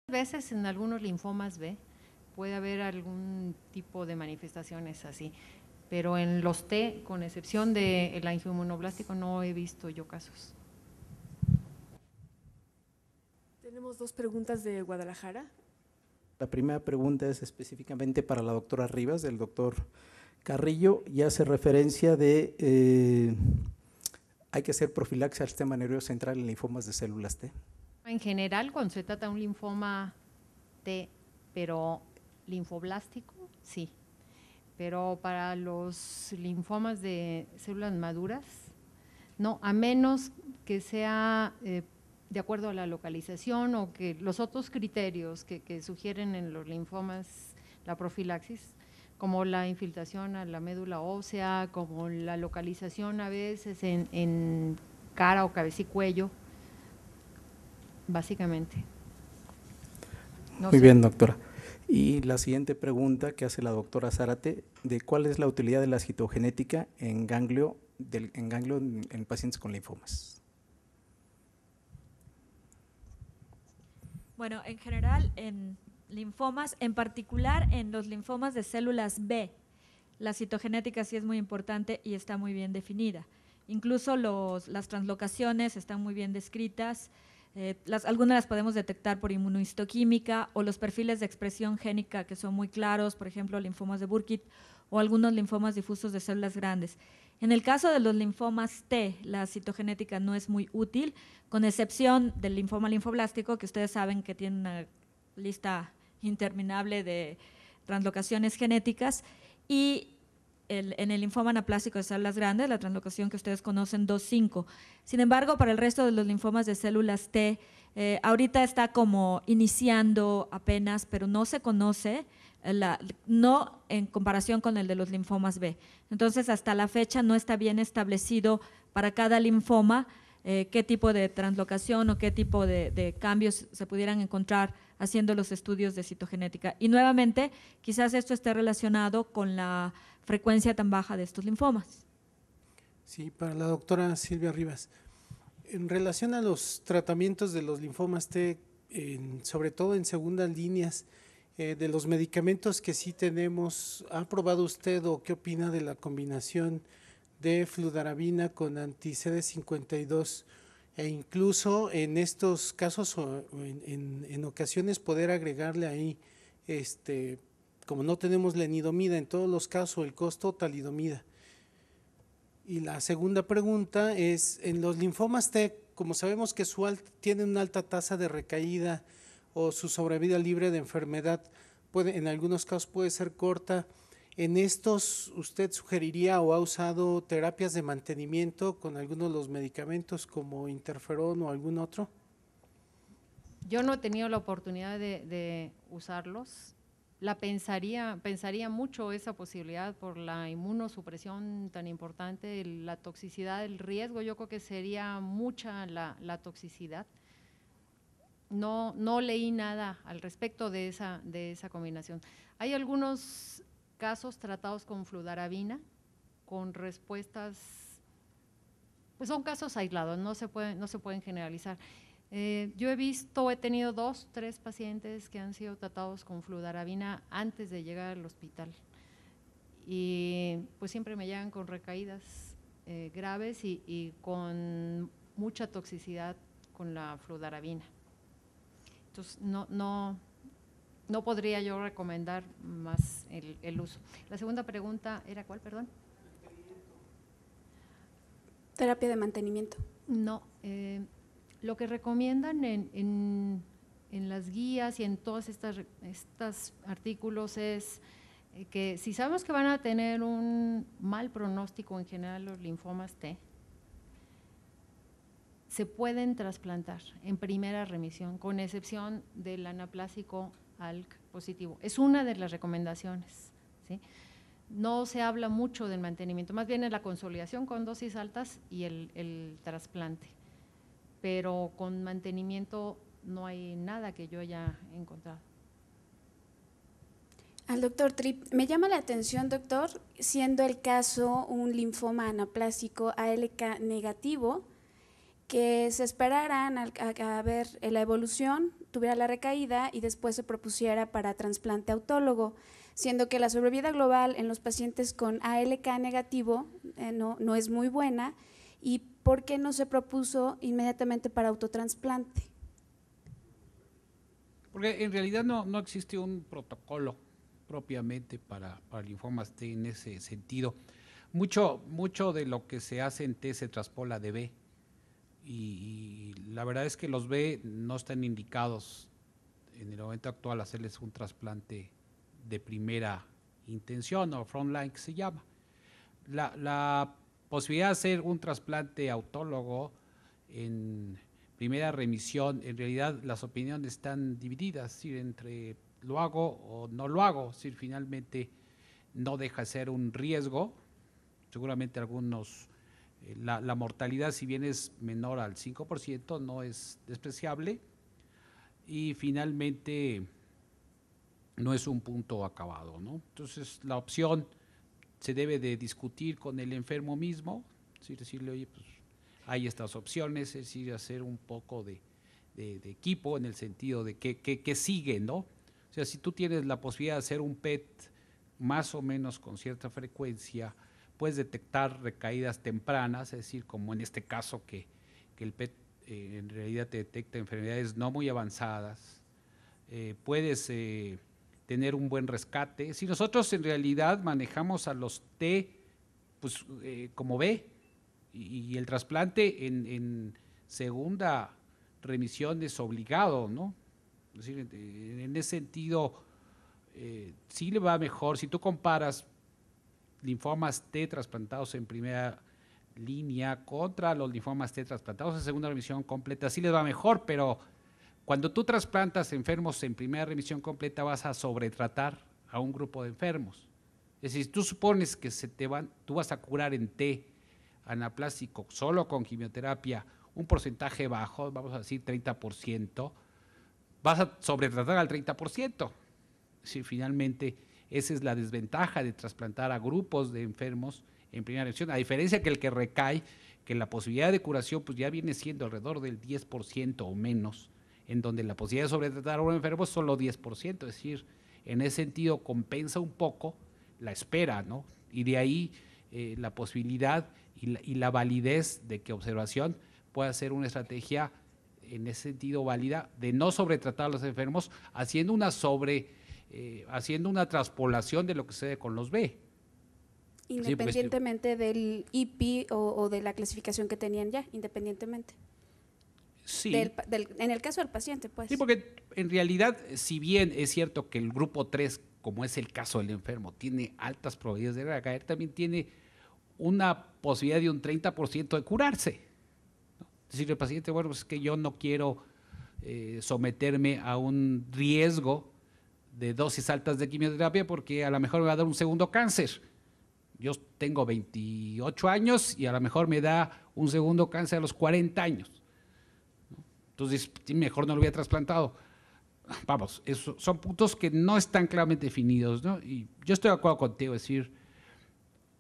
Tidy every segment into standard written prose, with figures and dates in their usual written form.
veces en algunos linfomas B puede haber algún tipo de manifestaciones así, pero en los T, con excepción del angioinmunoblástico, no he visto yo casos. Tenemos dos preguntas de Guadalajara. La primera pregunta es específicamente para la doctora Rivas, del doctor Carrillo, y hace referencia de hay que hacer profilaxia al sistema nervioso central en linfomas de células T. En general, cuando se trata de un linfoma T, pero linfoblástico, sí. Pero para los linfomas de células maduras, no, a menos que sea de acuerdo a la localización o que los otros criterios que sugieren en los linfomas la profilaxis, como la infiltración a la médula ósea, como la localización a veces en cara o cabeza y cuello, básicamente. No Muy sé. bien, doctora. Y la siguiente pregunta que hace la doctora Zárate, de cuál es la utilidad de la citogenética en ganglio en pacientes con linfomas. Bueno, en general en linfomas, en particular en los linfomas de células B, la citogenética sí es muy importante y está muy bien definida. Incluso las translocaciones están muy bien descritas. Algunas las podemos detectar por inmunohistoquímica o los perfiles de expresión génica que son muy claros, por ejemplo, linfomas de Burkitt o algunos linfomas difusos de células grandes. En el caso de los linfomas T, la citogenética no es muy útil, con excepción del linfoma linfoblástico, que ustedes saben que tiene una lista interminable de translocaciones genéticas, y en el linfoma anaplásico de células grandes, la translocación que ustedes conocen, 2,5. Sin embargo, para el resto de los linfomas de células T, ahorita está como iniciando apenas, pero no se conoce, no en comparación con el de los linfomas B. Entonces, hasta la fecha no está bien establecido para cada linfoma qué tipo de translocación o qué tipo de cambios se pudieran encontrar haciendo los estudios de citogenética. Y nuevamente, quizás esto esté relacionado con la frecuencia tan baja de estos linfomas. Sí, para la doctora Silvia Rivas. En relación a los tratamientos de los linfomas T, sobre todo en segundas líneas, de los medicamentos que sí tenemos, ¿ha probado usted o qué opina de la combinación de fludarabina con anti-CD52? E incluso en estos casos o en ocasiones poder agregarle ahí, como no tenemos lenalidomida, en todos los casos el costo talidomida. Y la segunda pregunta es, en los linfomas T, como sabemos que tienen una alta tasa de recaída o su sobrevida libre de enfermedad, en algunos casos puede ser corta, ¿en estos usted sugeriría o ha usado terapias de mantenimiento con algunos de los medicamentos como interferón o algún otro? Yo no he tenido la oportunidad de usarlos. Pensaría mucho esa posibilidad por la inmunosupresión tan importante, la toxicidad, el riesgo, yo creo que sería mucha la toxicidad. No leí nada al respecto de esa combinación. Hay algunos casos tratados con fludarabina, con respuestas, pues son casos aislados, no se pueden generalizar. Yo he tenido 2, 3 pacientes que han sido tratados con fludarabina antes de llegar al hospital y pues siempre me llegan con recaídas graves y con mucha toxicidad con la fludarabina. Entonces no podría yo recomendar más el uso. La segunda pregunta era ¿cuál, perdón? Terapia de mantenimiento. No, lo que recomiendan en las guías y en todos estos artículos es que si sabemos que van a tener un mal pronóstico en general los linfomas T, se pueden trasplantar en primera remisión, con excepción del anaplásico ALK positivo. Es una de las recomendaciones, ¿sí? No se habla mucho del mantenimiento, más bien es la consolidación con dosis altas y el trasplante, pero con mantenimiento no hay nada que yo haya encontrado. Al doctor Tripp, me llama la atención, doctor, siendo el caso un linfoma anaplásico ALK negativo, que se esperaran a ver la evolución, tuviera la recaída y después se propusiera para trasplante autólogo, siendo que la sobrevida global en los pacientes con ALK negativo no es muy buena. ¿Y por qué no se propuso inmediatamente para autotrasplante? Porque en realidad no existe un protocolo propiamente para linfomas T en ese sentido. Mucho de lo que se hace en T se traspola de B, y la verdad es que los B no están indicados en el momento actual a hacerles un trasplante de primera intención o frontline, que se llama. La posibilidad de hacer un trasplante autólogo en primera remisión, en realidad las opiniones están divididas, es decir, entre lo hago o no lo hago, es decir, finalmente no deja de ser un riesgo. Seguramente algunos, la mortalidad, si bien es menor al 5%, no es despreciable, y finalmente no es un punto acabado, ¿no? Entonces la opción se debe de discutir con el enfermo mismo, es decir, decirle, oye, pues hay estas opciones, es decir, hacer un poco de equipo en el sentido de qué sigue, ¿no? O sea, si tú tienes la posibilidad de hacer un PET más o menos con cierta frecuencia, puedes detectar recaídas tempranas, es decir, como en este caso que el PET en realidad te detecta enfermedades no muy avanzadas, puedes tener un buen rescate. Si nosotros en realidad manejamos a los T pues, como B, y el trasplante en segunda remisión es obligado, ¿no? Es decir, en ese sentido, sí le va mejor. Si tú comparas linfomas T trasplantados en primera línea contra los linfomas T trasplantados en segunda remisión completa, sí les va mejor, pero cuando tú trasplantas enfermos en primera remisión completa vas a sobretratar a un grupo de enfermos. Es decir, tú supones que tú vas a curar en T anaplásico solo con quimioterapia un porcentaje bajo, vamos a decir 30%, vas a sobretratar al 30%. Si finalmente esa es la desventaja de trasplantar a grupos de enfermos en primera remisión, a diferencia que el que recae, que la posibilidad de curación pues ya viene siendo alrededor del 10% o menos, en donde la posibilidad de sobretratar a un enfermo es solo 10%, es decir, en ese sentido compensa un poco la espera, ¿no? Y de ahí la posibilidad y la validez de que observación pueda ser una estrategia en ese sentido válida de no sobretratar a los enfermos, haciendo una traspolación de lo que sucede con los B. Independientemente del IP o de la clasificación que tenían ya, independientemente. Sí. En el caso del paciente, pues. Sí, porque en realidad, si bien es cierto que el grupo 3, como es el caso del enfermo, tiene altas probabilidades de recaer, también tiene una posibilidad de un 30% de curarse, ¿no? Es decir, el paciente, bueno, pues es que yo no quiero someterme a un riesgo de dosis altas de quimioterapia porque a lo mejor me va a dar un segundo cáncer. Yo tengo 28 años y a lo mejor me da un segundo cáncer a los 40 años. Entonces, mejor no lo hubiera trasplantado. Vamos, son puntos que no están claramente definidos, ¿no? Y yo estoy de acuerdo contigo, es decir,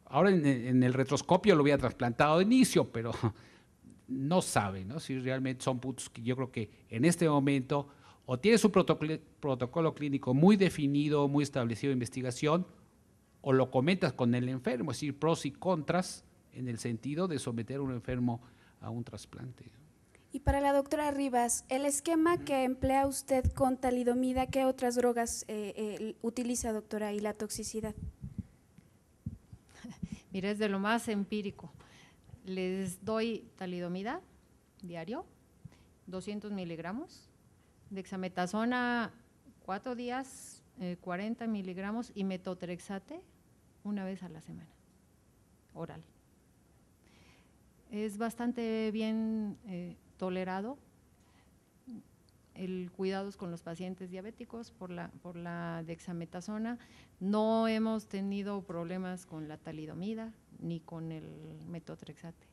ahora en el retroscopio lo hubiera trasplantado de inicio, pero no sabe, ¿no? Si realmente son puntos que yo creo que en este momento o tienes un protocolo clínico muy definido, muy establecido de investigación, o lo comentas con el enfermo, es decir, pros y contras en el sentido de someter a un enfermo a un trasplante. Y para la doctora Rivas, el esquema que emplea usted con talidomida, ¿qué otras drogas utiliza, doctora, y la toxicidad? Mira, es de lo más empírico. Les doy talidomida diario, 200 miligramos, dexametasona 4 días, 40 miligramos, y metotrexate una vez a la semana, oral. Es bastante bien tolerado. El cuidado es con los pacientes diabéticos por la dexametasona. No hemos tenido problemas con la talidomida ni con el metotrexate.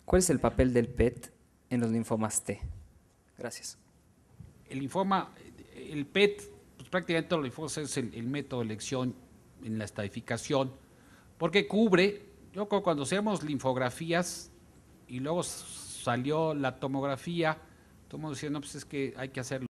¿Cuál es el papel del PET en los linfomas T? Gracias. El linfoma, el PET, pues prácticamente todos los linfomas es el método de elección en la estadificación, porque cubre, yo cuando hacemos linfografías, y luego salió la tomografía, todo el mundo diciendo, pues es que hay que hacerlo